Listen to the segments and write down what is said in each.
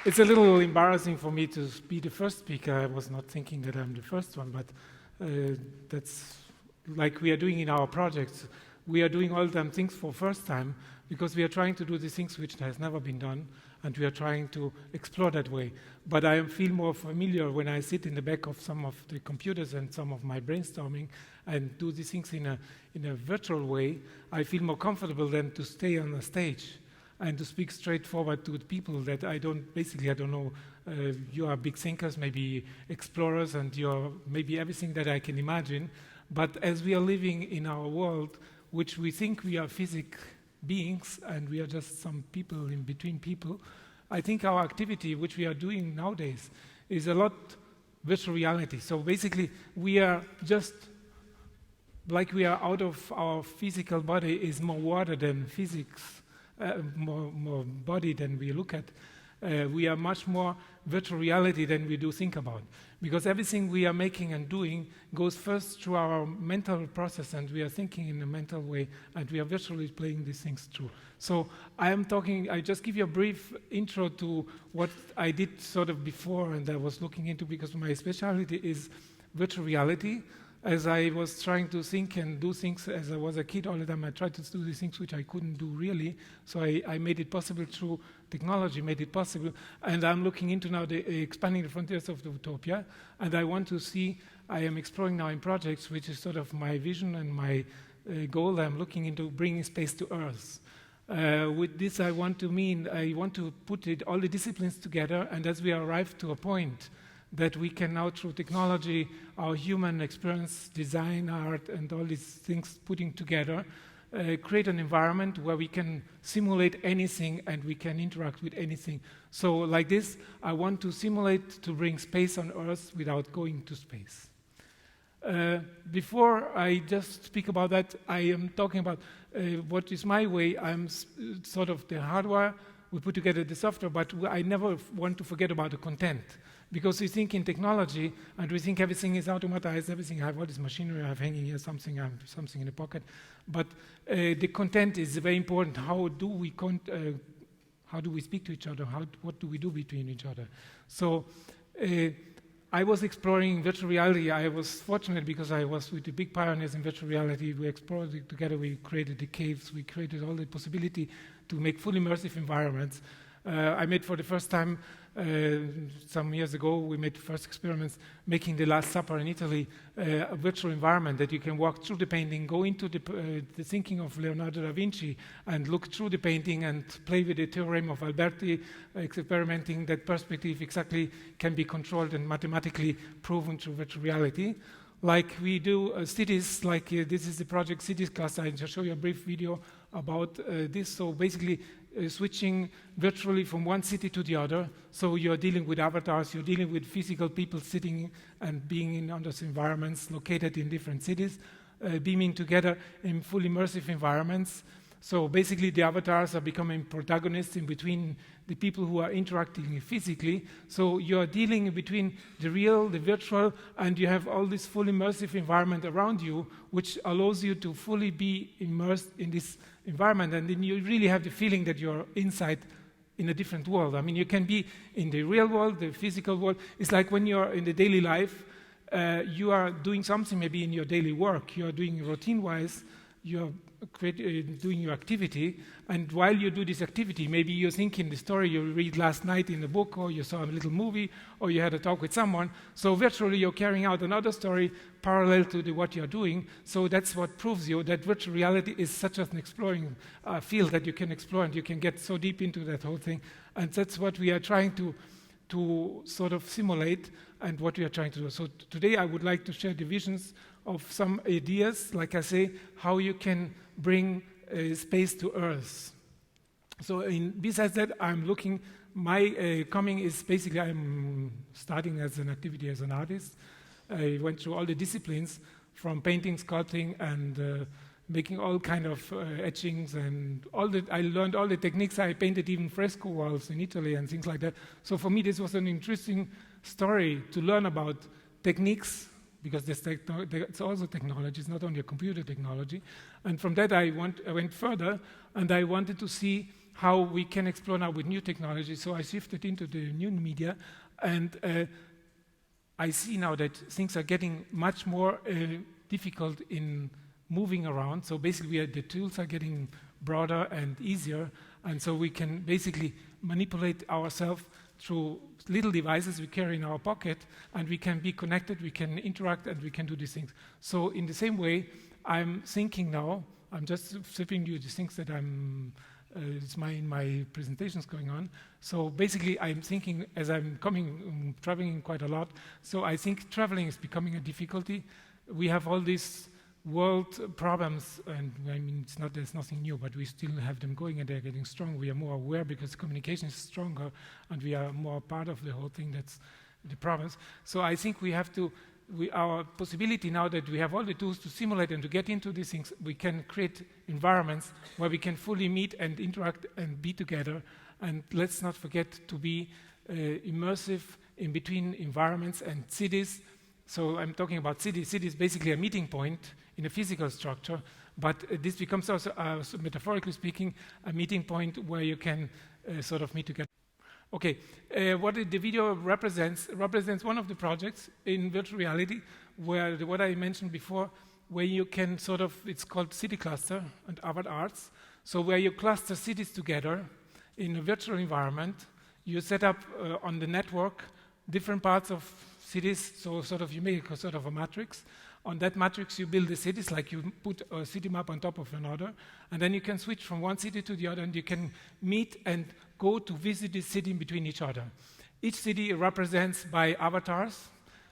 It's a little embarrassing for me to be the first speaker. I was not thinking that I'm the first one, but that's like we are doing in our projects. We are doing all them things for first time because we are trying to do the things which has never been done, and we are trying to explore that way. But I feel more familiar when I sit in the back of some of the computers and some of my brainstorming and do these things in a virtual way. I feel more comfortable than to stay on the stage and to speak straightforward to the people that I don't know. You are big thinkers, maybe explorers, and you're maybe everything that I can imagine. But as we are living in our world, which we think we are physic beings, and we are just some people in between people, I think our activity, which we are doing nowadays, is a lot virtual reality. So basically, we are just like we are out of our physical body is more water than physics. More body than we look at. We are much more virtual reality than we do think about. Because everything we are making and doing goes first through our mental process, and we are thinking in a mental way, and we are virtually playing these things through. So I just give you a brief intro to what I did sort of before, and I was looking into, because my specialty is virtual reality. As I was trying to think and do things as I was a kid all the time, I tried to do these things which I couldn't do really. So I made it possible through technology, made it possible. And I'm looking into now expanding the frontiers of the utopia. And I want to see, I am exploring now in projects, which is sort of my vision and my goal. I'm looking into bringing space to Earth. With this, I want to put all the disciplines together, and as we arrive to a point that we can now, through technology, our human experience, design, art, and all these things putting together, create an environment where we can simulate anything and we can interact with anything. So like this, I want to simulate to bring space on Earth without going to space. Before I just speak about that, I am talking about what is my way. I'm sort of the hardware, we put together the software, but I never want to forget about the content. Because we think in technology, and we think everything is automatized, everything, I have all this machinery, I have hanging here something, I have something in the pocket. But the content is very important. How do we speak to each other? What do we do between each other? So I was exploring virtual reality. I was fortunate because I was with the big pioneers in virtual reality. We explored it together. We created the caves. We created all the possibility to make fully immersive environments. I made for the first time, some years ago, we made the first experiments making the Last Supper in Italy, a virtual environment that you can walk through the painting, go into the thinking of Leonardo da Vinci, and look through the painting and play with the theorem of Alberti, experimenting that perspective exactly can be controlled and mathematically proven through virtual reality. Like we do cities, like this is the project Cities Cluster. I'll just show you a brief video about this. So basically, switching virtually from one city to the other. So you're dealing with avatars, you're dealing with physical people sitting and being in those environments located in different cities, beaming together in full immersive environments. So basically the avatars are becoming protagonists in between the people who are interacting physically. So you're dealing between the real, the virtual, and you have all this full immersive environment around you, which allows you to fully be immersed in this environment. And then you really have the feeling that you're inside in a different world. I mean, you can be in the real world, the physical world. It's like when you're in the daily life, you are doing something maybe in your daily work. You are doing routine-wise, you're doing your activity, and while you do this activity, maybe you're thinking the story you read last night in a book, or you saw a little movie, or you had a talk with someone. So virtually you're carrying out another story parallel to what you're doing. So that's what proves you that virtual reality is such an exploring field that you can explore, and you can get so deep into that whole thing. And that's what we are trying to sort of simulate, and what we are trying to do. So today I would like to share the visions of some ideas, like I say, how you can bring space to Earth. So besides that, I'm looking my coming is basically I'm starting as an activity as an artist. I went through all the disciplines from painting, sculpting, and making all kind of etchings and I learned all the techniques. I painted even fresco walls in Italy and things like that. So for me, this was an interesting story to learn about techniques, because it's also technology. It's not only a computer technology. And from that, I went further, and I wanted to see how we can explore now with new technology. So I shifted into the new media, and I see now that things are getting much more difficult in moving around. So basically, the tools are getting broader and easier, and so we can basically manipulate ourselves through little devices we carry in our pocket, and we can be connected, we can interact, and we can do these things. So in the same way, I'm thinking now, I'm just flipping you the things that it's my presentations going on. So basically, I'm thinking as I'm traveling quite a lot, so I think traveling is becoming a difficulty. We have all these world problems, and I mean, there's nothing new, but we still have them going, and they're getting strong. We are more aware because communication is stronger, and we are more part of the whole thing. That's the problems. So I think our possibility now that we have all the tools to simulate and to get into these things, we can create environments where we can fully meet and interact and be together. And let's not forget to be immersive in between environments and cities. So I'm talking about cities. City is basically a meeting point in a physical structure, but this becomes also, metaphorically speaking, a meeting point where you can sort of meet together. Okay, what the video represents one of the projects in virtual reality, where what I mentioned before, where you can sort of, it's called City Cluster and Harvard Arts, so where you cluster cities together in a virtual environment. You set up on the network different parts of cities, so sort of you make a sort of a matrix. On that matrix, you build the cities, like you put a city map on top of another, and then you can switch from one city to the other, and you can meet and go to visit this city in between each other. Each city represents by avatars.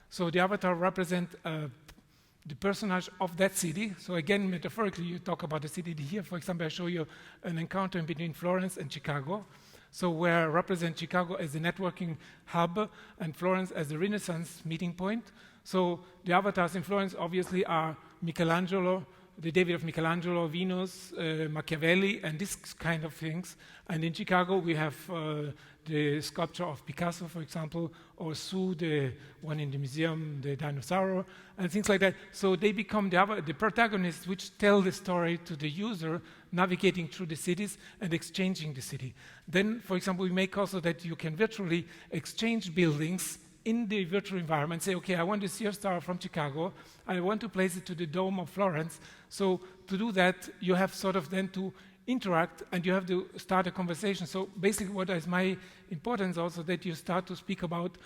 So the avatar represents the personage of that city. So again, metaphorically, you talk about the city. Here, for example, I show you an encounter between Florence and Chicago. So where I represent Chicago as a networking hub and Florence as a Renaissance meeting point. So the avatars in Florence obviously are Michelangelo, the David of Michelangelo, Venus, Machiavelli, and this kind of things. And in Chicago, we have the sculpture of Picasso, for example, or Sue, the one in the museum, the dinosaur, and things like that. So they become the protagonists which tell the story to the user, navigating through the cities and exchanging the city. Then, for example, we make also that you can virtually exchange buildings in the virtual environment. Say, okay, I want the Sears Tower from Chicago. I want to place it to the Dome of Florence. So to do that, you have sort of then to interact, and you have to start a conversation. So basically what is my importance also, that you start to speak about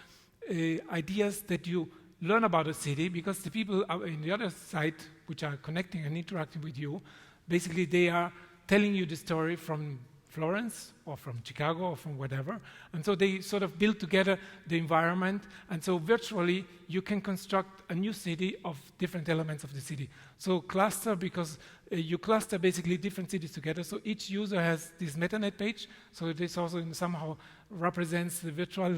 ideas that you learn about a city, because the people in the other side, which are connecting and interacting with you, basically they are telling you the story from Florence or from Chicago or from whatever. And so they sort of build together the environment. And so virtually you can construct a new city of different elements of the city. So cluster, because you cluster basically different cities together. So each user has this MetaNet page. So this also somehow represents the virtual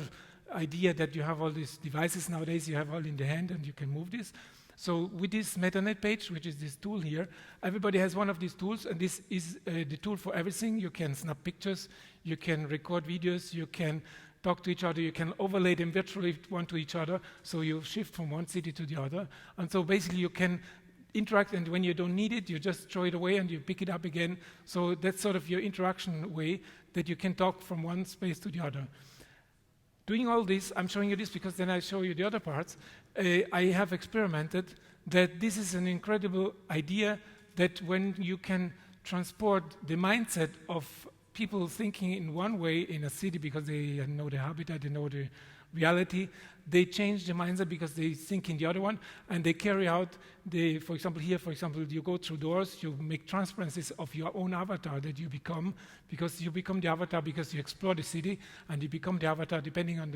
idea that you have all these devices nowadays, you have all in the hand and you can move this. So with this MetaNet page, which is this tool here, everybody has one of these tools, and this is the tool for everything. You can snap pictures, you can record videos, you can talk to each other, you can overlay them virtually one to each other, so you shift from one city to the other. And so basically you can interact, and when you don't need it, you just throw it away and you pick it up again. So that's sort of your interaction way that you can talk from one space to the other. Doing all this, I'm showing you this because then I show you the other parts. I have experimented that this is an incredible idea, that when you can transport the mindset of people thinking in one way in a city because they know the habitat, they know the reality, they change the mindset because they think in the other one, and they carry out for example, you go through doors, you make transparencies of your own avatar that you become, because you become the avatar because you explore the city, and you become the avatar depending on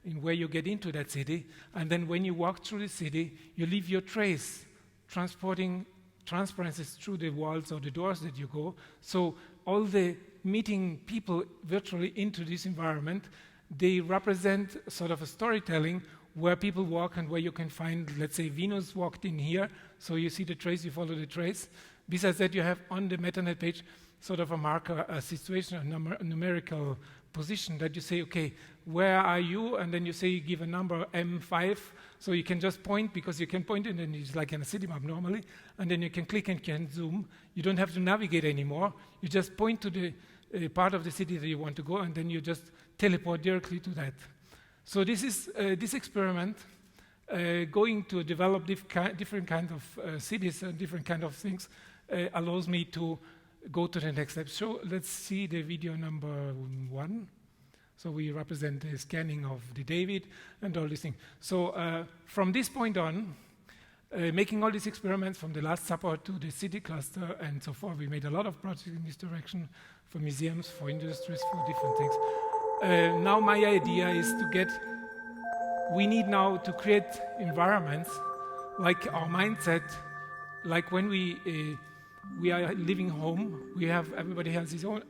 in where you get into that city. And then when you walk through the city, you leave your trace, transporting transparencies through the walls or the doors that you go. So all the meeting people virtually into this environment. They represent sort of a storytelling where people walk and where you can find, let's say, Venus walked in here, so you see the trace, you follow the trace. Besides that, you have on the MetaNet page sort of a marker, a situation, a numerical position that you say, okay, where are you? And then you say, you give a number M5, so you can just point, because you can point it, and it's like in a city map normally, and then you can click and can zoom. You don't have to navigate anymore. You just point to the part of the city that you want to go, and then you just teleport directly to that. So this is this experiment going to develop different kinds of cities and different kind of things allows me to go to the next step. So let's see the video number 1. So we represent the scanning of the David and all these things. So from this point on, making all these experiments from the Last Supper to the city cluster and so forth, we made a lot of projects in this direction for museums, for industries, for different things. Now my idea is to we need now to create environments like our mindset, like when we are living home, everybody has his own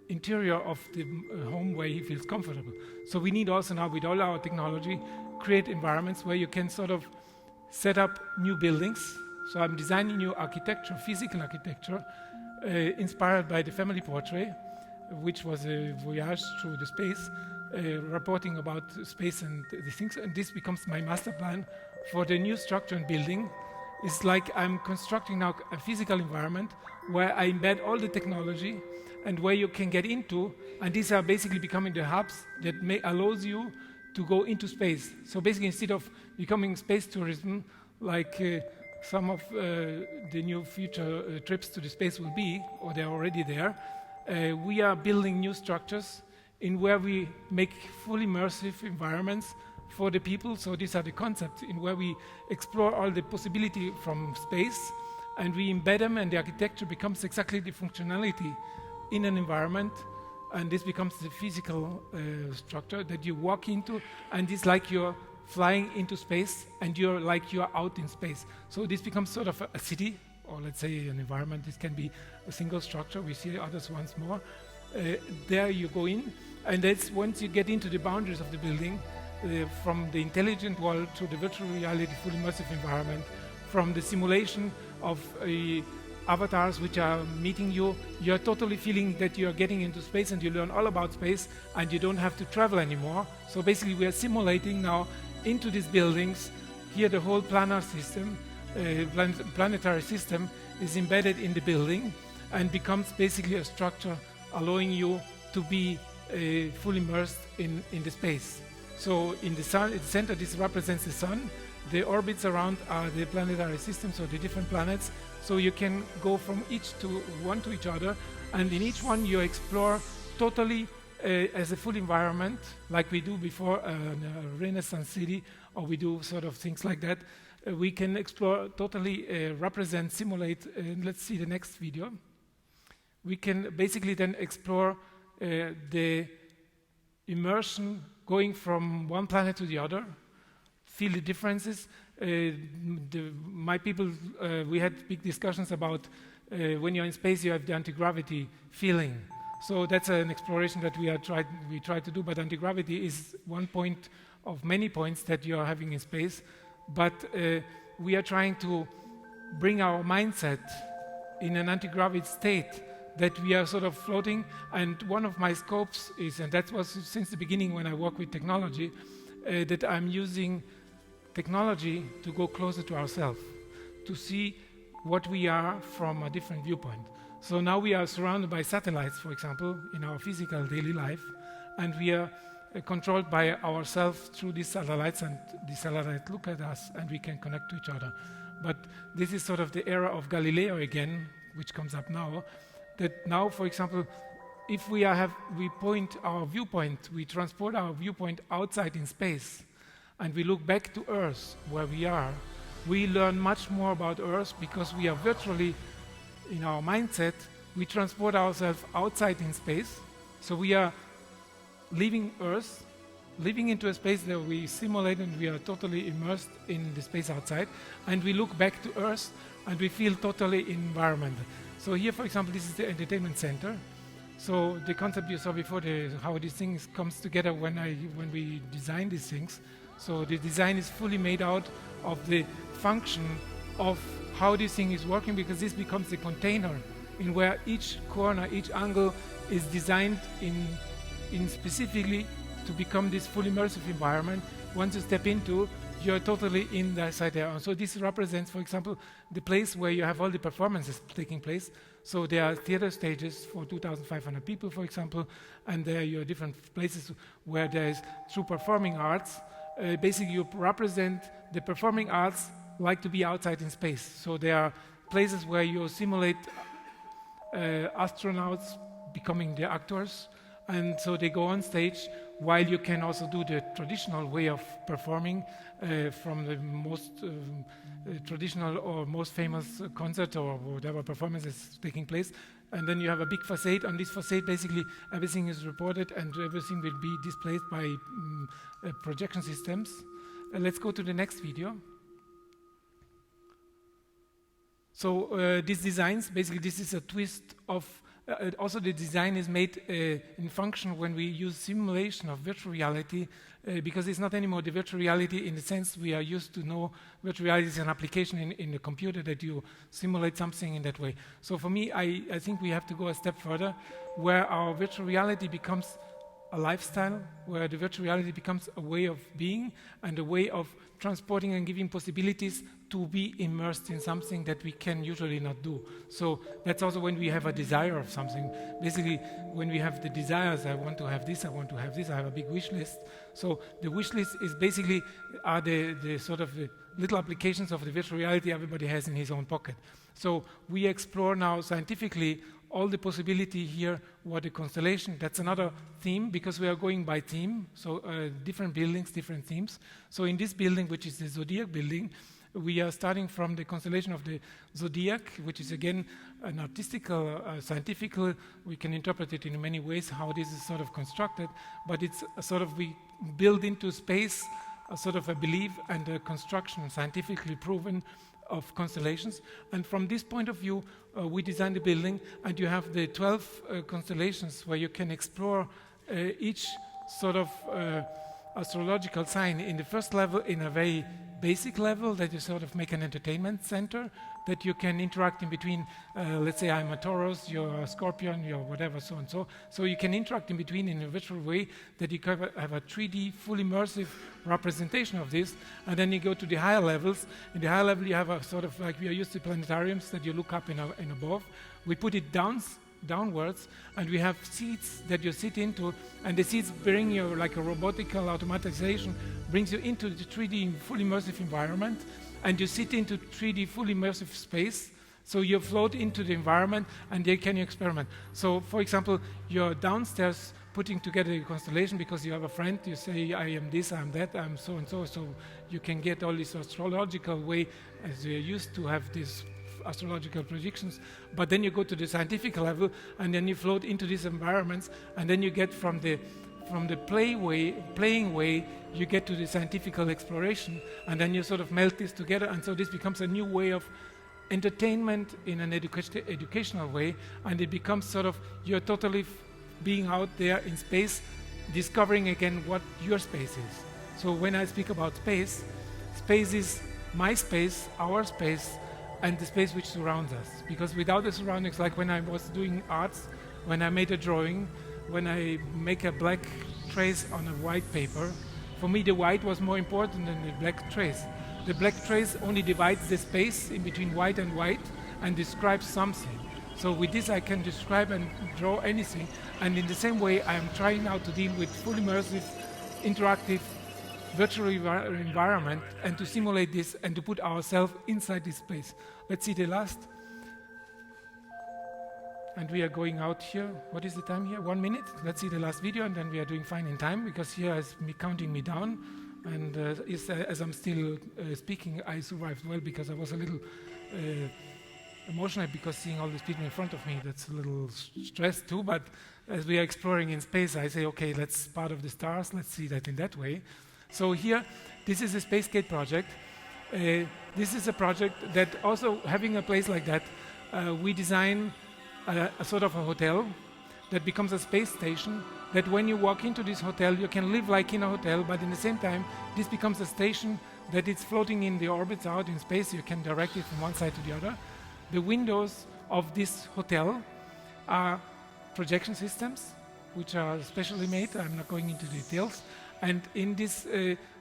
interior of the home where he feels comfortable. So we need also now, with all our technology, create environments where you can sort of set up new buildings. So I'm designing new architecture, physical architecture, inspired by the family portrait, which was a voyage through the space, reporting about space and the things. And this becomes my master plan for the new structure and building. It's like I'm constructing now a physical environment where I embed all the technology and where you can get into, and these are basically becoming the hubs that allows you to go into space. So basically, instead of becoming space tourism, like some of the new future trips to the space will be, or they're already there, we are building new structures in where we make fully immersive environments for the people. So these are the concepts in where we explore all the possibility from space, and we embed them, and the architecture becomes exactly the functionality in an environment, and this becomes the physical structure that you walk into, and it's like you're flying into space, and you're out in space. So this becomes sort of a city, or let's say an environment. This can be a single structure. We see others once more. There you go in, and that's once you get into the boundaries of the building, from the intelligent world to the virtual reality, full immersive environment, from the simulation of avatars which are meeting you, you're totally feeling that you're getting into space, and you learn all about space, and you don't have to travel anymore. So basically we are simulating now into these buildings. Here the whole planar system, planetary system is embedded in the building and becomes basically a structure allowing you to be fully immersed in the space. So in the sun, in the center, this represents the sun. The orbits around are the planetary systems, so the different planets. So you can go from each to each other, and in each one you explore totally as a full environment, like we do before a Renaissance city, or we do sort of things like that. We can explore totally, represent, simulate. Let's see the next video. We can basically then explore the immersion going from one planet to the other, feel the differences. My people, we had big discussions about when you're in space, you have the anti-gravity feeling. So that's an exploration that we try to do, but anti-gravity is one point of many points that you are having in space. But we are trying to bring our mindset in an anti-gravity state, that we are sort of floating. And one of my scopes is, and that was since the beginning when I work with technology, that I'm using technology to go closer to ourselves, to see what we are from a different viewpoint. So now we are surrounded by satellites, for example, in our physical daily life, and we are controlled by ourselves through these satellites, and the satellites look at us and we can connect to each other. But this is sort of the era of Galileo again, which comes up now, that now, for example, if we point our viewpoint, we transport our viewpoint outside in space, and we look back to Earth, where we are, we learn much more about Earth, because we are virtually, in our mindset, we transport ourselves outside in space. So we are leaving Earth, living into a space that we simulate, and we are totally immersed in the space outside, and we look back to Earth, and we feel totally environmental. So here, for example, this is the entertainment center, So the concept you saw before, how these things comes together when we design these things. So the design is fully made out of the function of how this thing is working, because this becomes the container in where each corner, each angle is designed in specifically to become this full immersive environment. Once you step into, you're totally inside there. So this represents, for example, the place where you have all the performances taking place. So there are theater stages for 2,500 people, for example, and there are different places where there is true performing arts. Basically, you represent the performing arts like to be outside in space. So there are places where you simulate astronauts becoming the actors, and so they go on stage, while you can also do the traditional way of performing from the most traditional or most famous concert or whatever performance is taking place. And then you have a big facade. On this facade, basically, everything is reported and everything will be displayed by projection systems. Let's go to the next video. So these designs, basically, this is a twist of also the design is made in function when we use simulation of virtual reality, because it's not anymore the virtual reality in the sense we are used to know. Virtual reality is an application in the computer that you simulate something in that way. So for me, I think we have to go a step further, where our virtual reality becomes a lifestyle, where the virtual reality becomes a way of being and a way of transporting and giving possibilities to be immersed in something that we can usually not do. So that's also when we have a desire of something. Basically, when we have the desires, I want to have this, I want to have this, I have a big wish list. So the wish list is basically are the sort of the little applications of the virtual reality everybody has in his own pocket. So we explore now scientifically all the possibility here, what a constellation, that's another theme, because we are going by theme, so different buildings, different themes. So in this building, which is the Zodiac building, we are starting from the constellation of the Zodiac, which is again an artistical, scientific, we can interpret it in many ways, how this is sort of constructed, but it's a sort of, we build into space a sort of a belief and a construction, scientifically proven, of constellations. And from this point of view, we designed the building, and you have the 12 constellations where you can explore each sort of astrological sign in the first level, in a very basic level, that you sort of make an entertainment center, that you can interact in between. Let's say I'm a Taurus, you're a Scorpion, you're whatever, so and so. So you can interact in between in a virtual way, that you can have a 3D, full immersive representation of this. And then you go to the higher levels. In the higher level, you have a sort of, like we are used to planetariums, that you look up and above. We put it downwards, and we have seats that you sit into, and the seats bring you, like a robotical automatization, brings you into the 3D full immersive environment, and you sit into 3D full immersive space. So you float into the environment, and there can you experiment. So, for example, you're downstairs putting together a constellation because you have a friend, you say, I am this, I am that, I'm so and so, so you can get all this astrological way, as we're used to have these astrological predictions, but then you go to the scientific level, and then you float into these environments, and then you get from the playing way, you get to the scientific exploration, and then you sort of melt this together, and so this becomes a new way of entertainment in an educational way, and it becomes sort of, you're totally being out there in space, discovering again what your space is. So when I speak about space, space is my space, our space, and the space which surrounds us. Because without the surroundings, like when I was doing arts, when I made a drawing, when I make a black trace on a white paper, for me the white was more important than the black trace. The black trace only divides the space in between white and describes something. So with this I can describe and draw anything, and in the same way I am trying now to deal with full immersive, interactive, virtual environment, and to simulate this and to put ourselves inside this space. Let's see the last. And we are going out here. What is the time here? 1 minute. Let's see the last video, and then we are doing fine in time, because here is me counting me down. And as I'm still speaking, I survived well, because I was a little emotional, because seeing all these people in front of me, that's a little stress too. But as we are exploring in space, I say, okay, let's part of the stars. Let's see that in that way. So here, this is a SpaceGate project. This is a project that also, having a place like that, we design a sort of a hotel, that becomes a space station, that when you walk into this hotel, you can live like in a hotel, but in the same time, this becomes a station that it's floating in the orbits out in space. You can direct it from one side to the other. The windows of this hotel are projection systems, which are specially made. I'm not going into details. And in this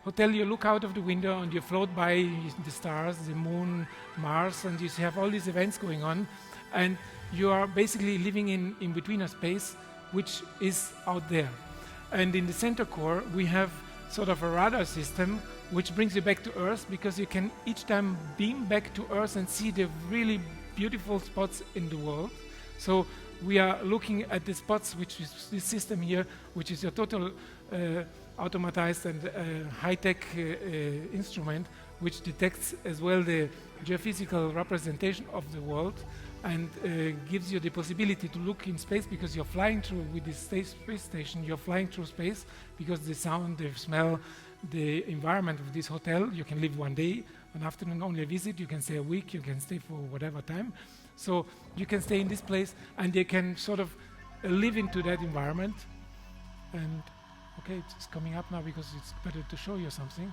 hotel, you look out of the window and you float by the stars, the moon, Mars, and you have all these events going on. And you are basically living in between a space which is out there. And in the center core, we have sort of a radar system which brings you back to Earth, because you can each time beam back to Earth and see the really beautiful spots in the world. So we are looking at the spots, which is this system here, which is a total automatized and high-tech instrument, which detects as well the geophysical representation of the world, and gives you the possibility to look in space, because you're flying through with this space station, you're flying through space, because the sound, the smell, the environment of this hotel, you can live one day, an afternoon only a visit, you can stay a week, you can stay for whatever time. So you can stay in this place and they can sort of live into that environment. And okay, it's coming up now because it's better to show you something.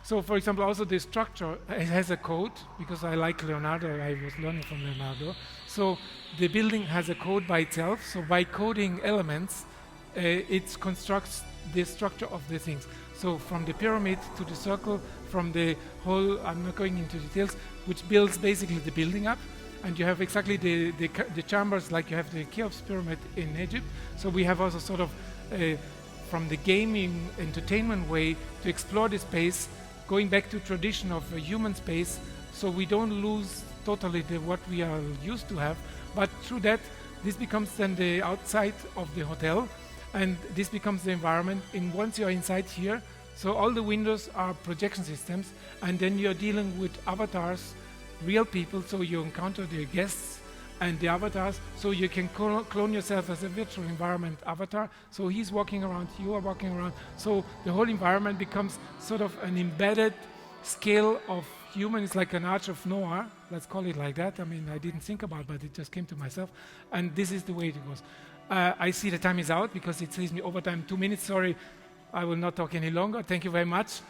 So for example, also the structure has a code, because I like Leonardo, I was learning from Leonardo. So the building has a code by itself. So by coding elements, it constructs the structure of the things. So from the pyramid to the circle, from the whole, I'm not going into details, which builds basically the building up. And you have exactly the chambers, like you have the Cheops pyramid in Egypt. So we have also sort of, from the gaming entertainment way, to explore the space, going back to tradition of a human space, so we don't lose totally what we are used to have. But through that, this becomes then the outside of the hotel, and this becomes the environment. And once you're inside here, so all the windows are projection systems, and then you're dealing with avatars, real people, so you encounter the guests and the avatars, so you can clone yourself as a virtual environment avatar. So he's walking around, you are walking around, so the whole environment becomes sort of an embedded scale of human. It's like an Arch of Noah, let's call it like that. I mean, I didn't think about it, but it just came to myself, and this is the way it goes. I see the time is out, because it says me overtime 2 minutes. Sorry, I will not talk any longer. Thank you very much.